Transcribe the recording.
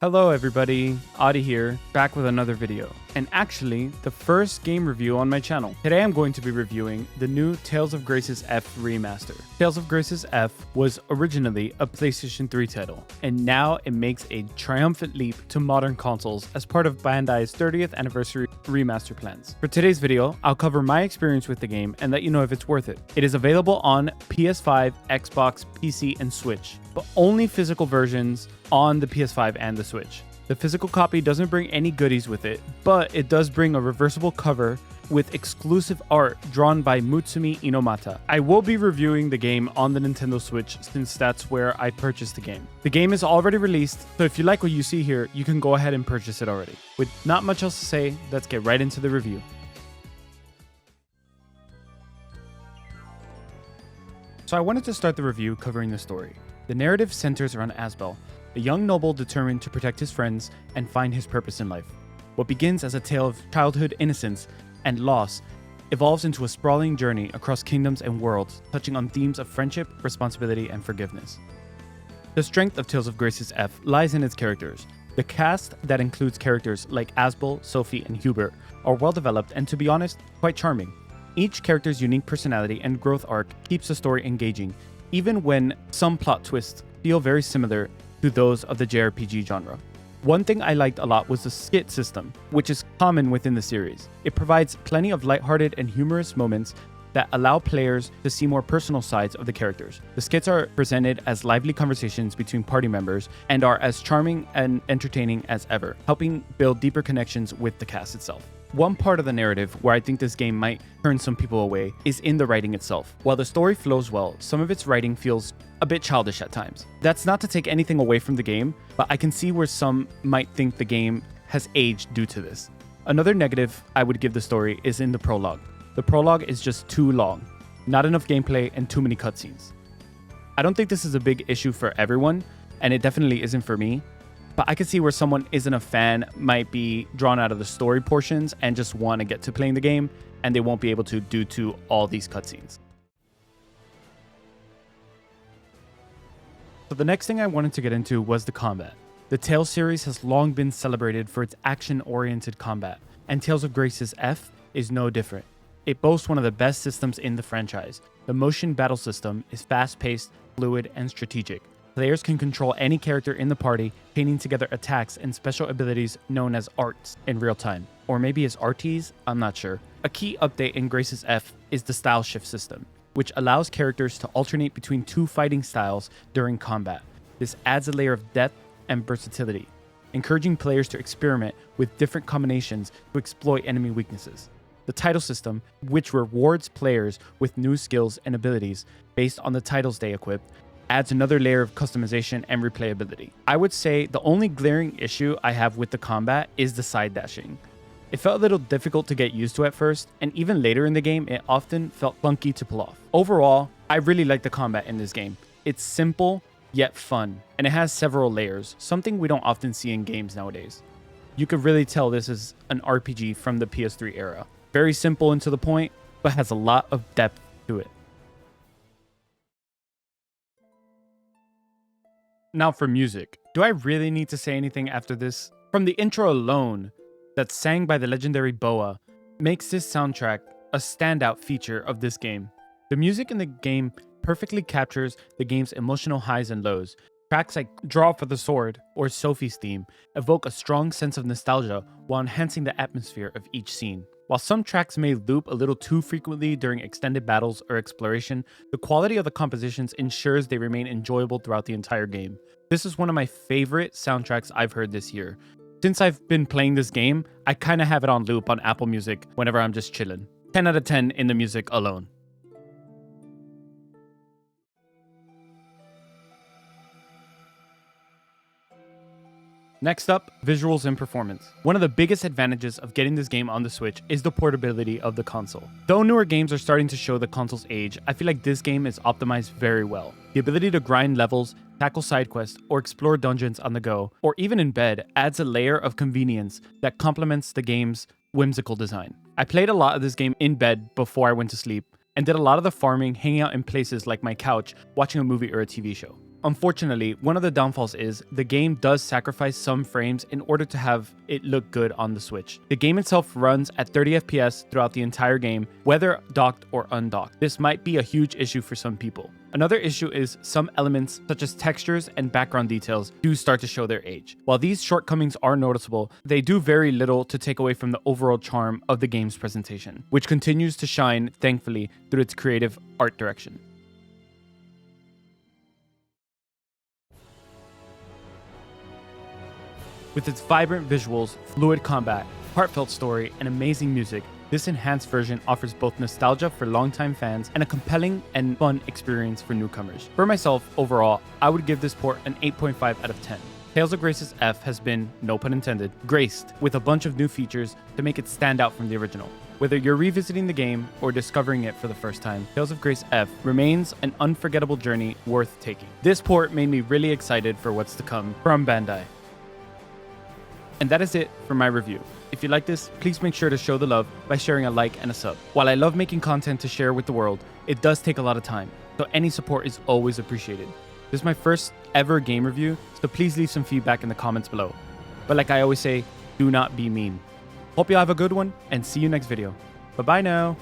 Hello everybody, Adi here, back with another video, and actually the first game review on my channel. Today I'm going to be reviewing the new Tales of Graces F remaster. Tales of Graces F was originally a PlayStation 3 title, and now it makes a triumphant leap to modern consoles as part of Bandai's 30th anniversary remaster plans. For today's video, I'll cover my experience with the game and let you know if it's worth it. It is available on PS5, Xbox, PC, and Switch, but only physical versions on the PS5 and the Switch. The physical copy doesn't bring any goodies with it, but it does bring a reversible cover with exclusive art drawn by Mutsumi Inomata. I will be reviewing the game on the Nintendo Switch since that's where I purchased the game. The game is already released, so if you like what you see here, you can go ahead and purchase it already. With not much else to say, let's get right into the review. So I wanted to start the review covering the story. The narrative centers around Asbel, a young noble determined to protect his friends and find his purpose in life. What begins as a tale of childhood innocence and loss evolves into a sprawling journey across kingdoms and worlds, touching on themes of friendship, responsibility, and forgiveness. The strength of Tales of Graces F lies in its characters. The cast that includes characters like Asbel, Sophie, and Hubert are well developed and, to be honest, quite charming. Each character's unique personality and growth arc keeps the story engaging, even when some plot twists feel very similar to those of the JRPG genre. One thing I liked a lot was the skit system, which is common within the series. It provides plenty of lighthearted and humorous moments that allow players to see more personal sides of the characters. The skits are presented as lively conversations between party members and are as charming and entertaining as ever, helping build deeper connections with the cast itself. One part of the narrative where I think this game might turn some people away is in the writing itself. While the story flows well, some of its writing feels a bit childish at times. That's not to take anything away from the game, but I can see where some might think the game has aged due to this. Another negative I would give the story is in the prologue. The prologue is just too long, not enough gameplay, and too many cutscenes. I don't think this is a big issue for everyone, and it definitely isn't for me, but I can see where someone isn't a fan might be drawn out of the story portions and just want to get to playing the game, and they won't be able to due to all these cutscenes. So the next thing I wanted to get into was the combat. The Tales series has long been celebrated for its action-oriented combat, and Tales of Graces F is no different. It boasts one of the best systems in the franchise. The motion battle system is fast-paced, fluid, and strategic. Players can control any character in the party, chaining together attacks and special abilities known as arts in real time. Or maybe as RTs, I'm not sure. A key update in Graces F is the style shift system, which allows characters to alternate between two fighting styles during combat. This adds a layer of depth and versatility, encouraging players to experiment with different combinations to exploit enemy weaknesses. The title system, which rewards players with new skills and abilities based on the titles they equip, adds another layer of customization and replayability. I would say the only glaring issue I have with the combat is the side dashing. It felt a little difficult to get used to at first, and even later in the game, it often felt clunky to pull off. Overall, I really like the combat in this game. It's simple, yet fun, and it has several layers, something we don't often see in games nowadays. You could really tell this is an RPG from the PS3 era. Very simple and to the point, but has a lot of depth to it. Now for music. Do I really need to say anything after this? From the intro alone, that's sang by the legendary Boa, makes this soundtrack a standout feature of this game. The music in the game perfectly captures the game's emotional highs and lows. Tracks like Draw for the Sword or Sophie's theme evoke a strong sense of nostalgia while enhancing the atmosphere of each scene. While some tracks may loop a little too frequently during extended battles or exploration, the quality of the compositions ensures they remain enjoyable throughout the entire game. This is one of my favorite soundtracks I've heard this year. Since I've been playing this game, I kinda have it on loop on Apple Music whenever I'm just chillin'. 10 out of 10 in the music alone. Next up, visuals and performance. One of the biggest advantages of getting this game on the Switch is the portability of the console. Though newer games are starting to show the console's age, I feel like this game is optimized very well. The ability to grind levels, tackle side quests, or explore dungeons on the go, or even in bed, adds a layer of convenience that complements the game's whimsical design. I played a lot of this game in bed before I went to sleep, and did a lot of the farming hanging out in places like my couch, watching a movie or a TV show. Unfortunately, one of the downfalls is the game does sacrifice some frames in order to have it look good on the Switch. The game itself runs at 30 FPS throughout the entire game, whether docked or undocked. This might be a huge issue for some people. Another issue is some elements such as textures and background details do start to show their age. While these shortcomings are noticeable, they do very little to take away from the overall charm of the game's presentation, which continues to shine, thankfully, through its creative art direction. With its vibrant visuals, fluid combat, heartfelt story, and amazing music, this enhanced version offers both nostalgia for longtime fans and a compelling and fun experience for newcomers. For myself, overall, I would give this port an 8.5 out of 10. Tales of Grace's F has been, no pun intended, graced with a bunch of new features to make it stand out from the original. Whether you're revisiting the game or discovering it for the first time, Tales of Grace F remains an unforgettable journey worth taking. This port made me really excited for what's to come from Bandai. And that is it for my review. If you like this, please make sure to show the love by sharing a like and a sub. While I love making content to share with the world, it does take a lot of time, so any support is always appreciated. This is my first ever game review, so please leave some feedback in the comments below. But like I always say, do not be mean. Hope you have a good one, and see you next video. Bye-bye now.